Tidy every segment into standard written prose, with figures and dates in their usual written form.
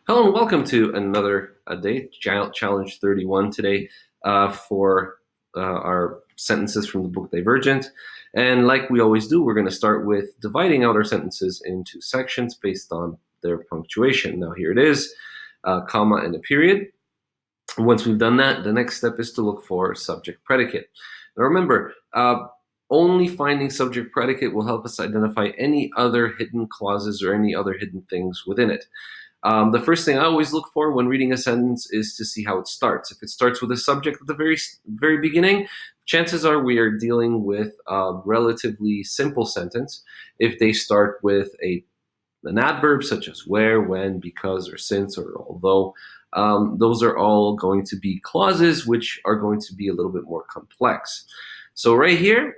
Hello and welcome to another day, Challenge 31 today for our sentences from the book Divergent. And like we always do, we're going to start with dividing out our sentences into sections based on their punctuation. Now here it is, comma and a period. Once we've done that, the next step is to look for subject predicate. Now remember, only finding subject predicate will help us identify any other hidden clauses or any other hidden things within it. The first thing I always look for when reading a sentence is to see how it starts. If it starts with a subject at the very beginning, chances are we are dealing with a relatively simple sentence. If they start with an adverb such as where, when, because, or since, or although, those are all going to be clauses which are going to be a little bit more complex. So right here,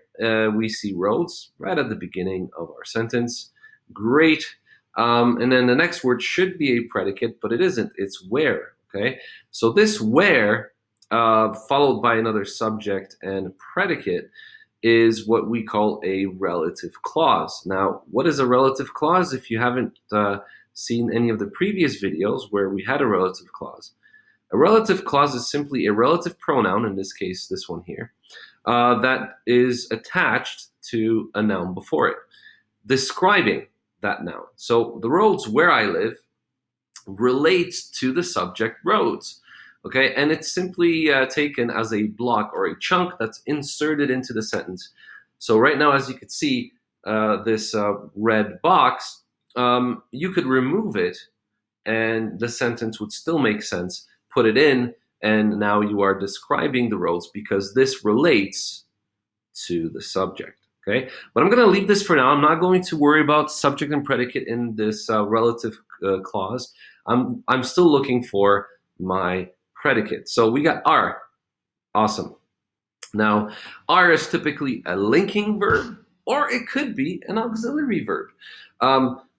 we see roads right at the beginning of our sentence. Great. And then the next word should be a predicate, but it isn't. It's where, okay? So this where, followed by another subject and predicate, is what we call a relative clause. Now, what is a relative clause? If you haven't seen any of the previous videos where we had a relative clause, a relative clause is simply a relative pronoun, in this case, this one here, that is attached to a noun before it, describing that noun. So the roads where I live relates to the subject roads, okay? And it's simply taken as a block or a chunk that's inserted into the sentence. So right now, as you can see, this red box, you could remove it and the sentence would still make sense. Put it in, and now you are describing the roads because this relates to the subject. Okay, but I'm going to leave this for now. I'm not going to worry about subject and predicate in this relative clause. I'm still looking for my predicate. So we got are. Awesome. Now, are is typically a linking verb, or it could be an auxiliary verb.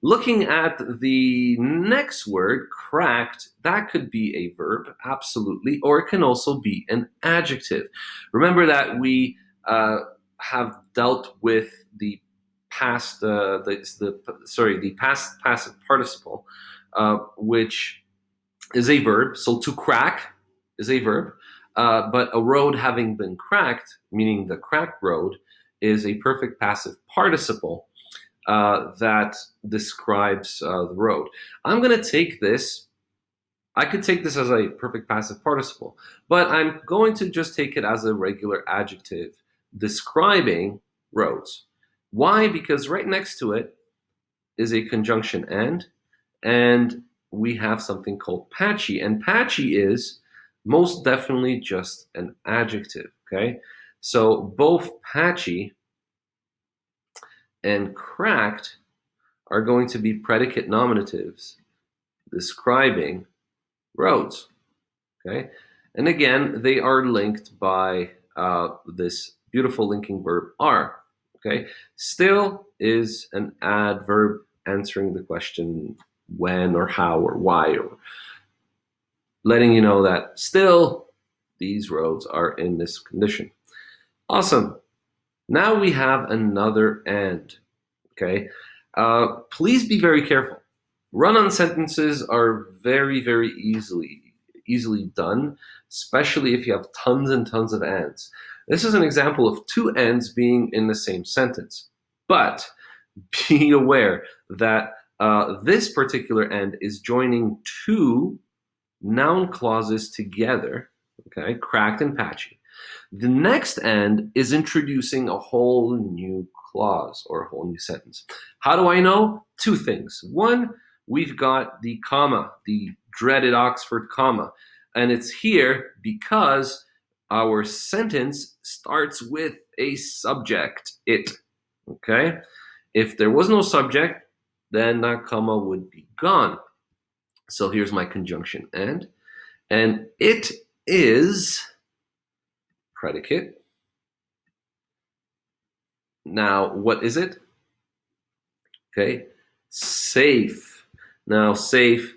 Looking at the next word, cracked, that could be a verb, absolutely, or it can also be an adjective. Remember that we have dealt with the past, the past passive participle, which is a verb. So to crack is a verb, but a road having been cracked, meaning the cracked road, is a perfect passive participle that describes the road. I'm going to take this. I could take this as a perfect passive participle, but I'm going to just take it as a regular adjective describing roads. Why? Because right next to it is a conjunction and we have something called patchy, and patchy is most definitely just an adjective, okay? So both patchy and cracked are going to be predicate nominatives describing roads, okay? And again, they are linked by this beautiful linking verb are, okay? Still is an adverb answering the question when or how or why, or letting you know that still these roads are in this condition. Awesome. Now we have another and, okay? Please be very careful. Run-on sentences are very, very easily done, especially if you have tons and tons of ands. This is an example of two ands being in the same sentence. But be aware that this particular and is joining two noun clauses together, okay, cracked and patchy. The next and is introducing a whole new clause or a whole new sentence. How do I know? Two things. One, we've got the comma, the dreaded Oxford comma, and it's here because our sentence starts with a subject, it, okay? If there was no subject, then that comma would be gone. So here's my conjunction and it is predicate. Now, what is it? Okay, safe. Now, safe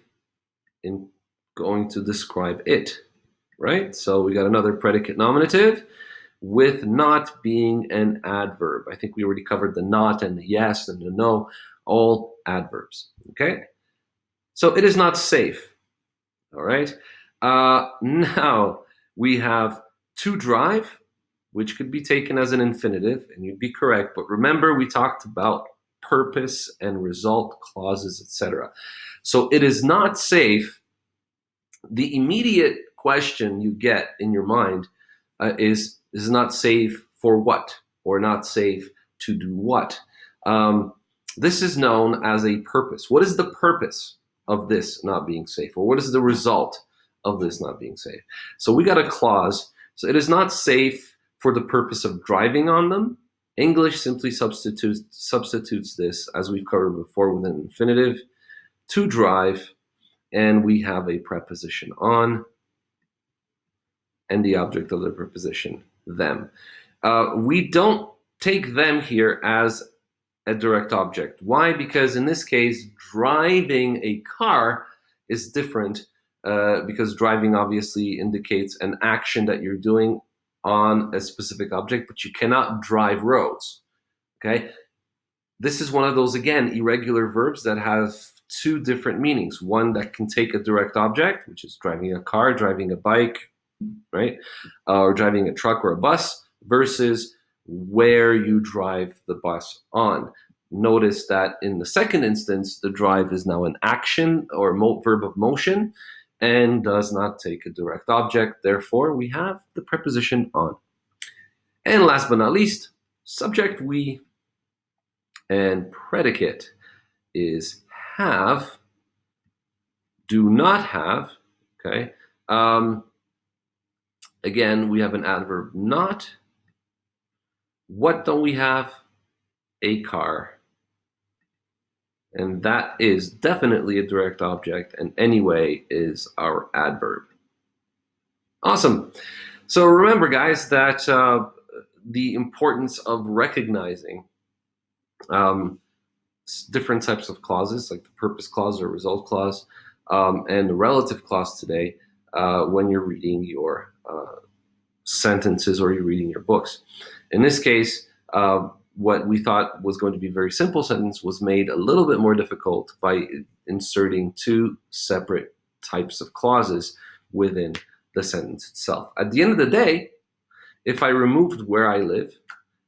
in going to describe it, right? So we got another predicate nominative with not being an adverb. I think we already covered the not and the yes and the no, all adverbs, okay? So it is not safe. All right. Now we have to drive, which could be taken as an infinitive, and you'd be correct. But remember, we talked about purpose and result clauses, etc. So it is not safe. The immediate question you get in your mind is not safe for what, or not safe to do what. This is known as a purpose. What is the purpose of this not being safe, or what is the result of this not being safe? So we got a clause. So it is not safe for the purpose of driving on them. English simply substitutes this, as we've covered before, with an infinitive, to drive, and we have a preposition on and the object of the preposition them. We don't take them here as a direct object. Why? Because in this case, driving a car is different, because driving obviously indicates an action that you're doing on a specific object, but you cannot drive roads. Okay? This is one of those, again, irregular verbs that have two different meanings. One that can take a direct object, which is driving a car, driving a bike, right? Or driving a truck or a bus, versus where you drive the bus on. Notice that in the second instance, the drive is now an action or verb of motion and does not take a direct object. Therefore, we have the preposition on. And last but not least, subject we, and predicate is have, do not have, okay? Again, we have an adverb not. What don't we have? A car. And that is definitely a direct object, and anyway is our adverb. Awesome. So remember, guys, that the importance of recognizing different types of clauses, like the purpose clause or result clause, and the relative clause today, when you're reading your sentences or you're reading your books. In this case, what we thought was going to be a very simple sentence was made a little bit more difficult by inserting two separate types of clauses within the sentence itself. At the end of the day, if I removed where I live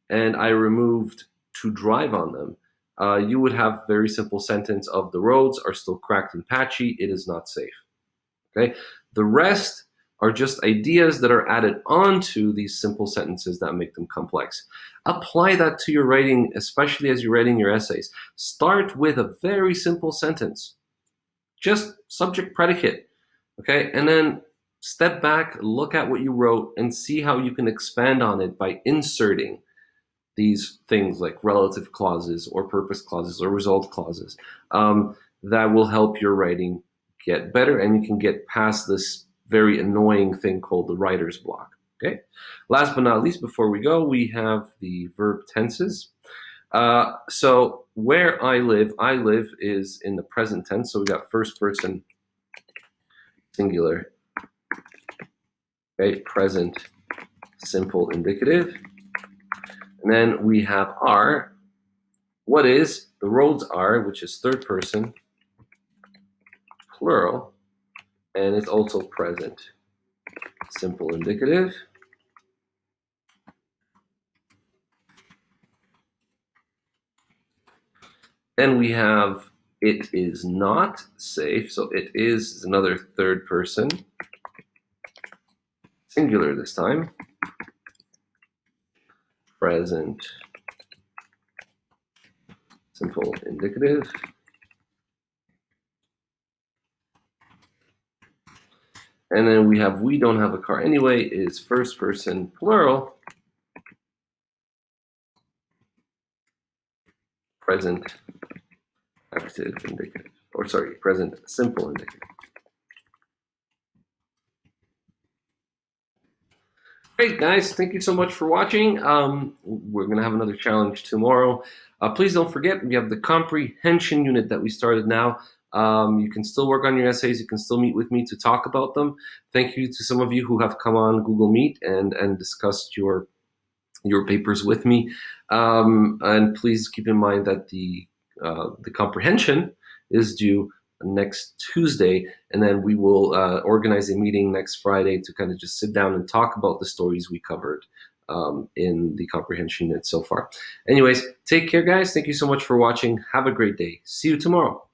and I removed to drive on them, you would have a very simple sentence of the roads are still cracked and patchy, it is not safe. Okay? The rest are just ideas that are added onto these simple sentences that make them complex. Apply that to your writing, especially as you're writing your essays. Start with a very simple sentence, just subject predicate, okay? And then step back, look at what you wrote, and see how you can expand on it by inserting these things like relative clauses or purpose clauses or result clauses that will help your writing get better, and you can get past this very annoying thing called the writer's block. Okay. Last but not least, before we go, we have the verb tenses. So where I live is in the present tense. So we got first person singular, right? Present simple indicative. And then we have are. What is? The roads are, which is third person plural, and it's also present simple indicative. Then we have it is not safe. So it is another third person, singular this time, present simple indicative. And then we have we don't have a car anyway is first person plural, present active indicative, or sorry, present simple indicative. Great, guys. Thank you so much for watching. We're going to have another challenge tomorrow. Please don't forget, we have the comprehension unit that we started now. You can still work on your essays. You can still meet with me to talk about them. Thank you to some of you who have come on Google Meet and discussed your papers with me. And please keep in mind that the comprehension is due next Tuesday, and then we will organize a meeting next Friday to kind of just sit down and talk about the stories we covered in the comprehension unit so far. Anyways, take care, guys. Thank you so much for watching. Have a great day. See you tomorrow.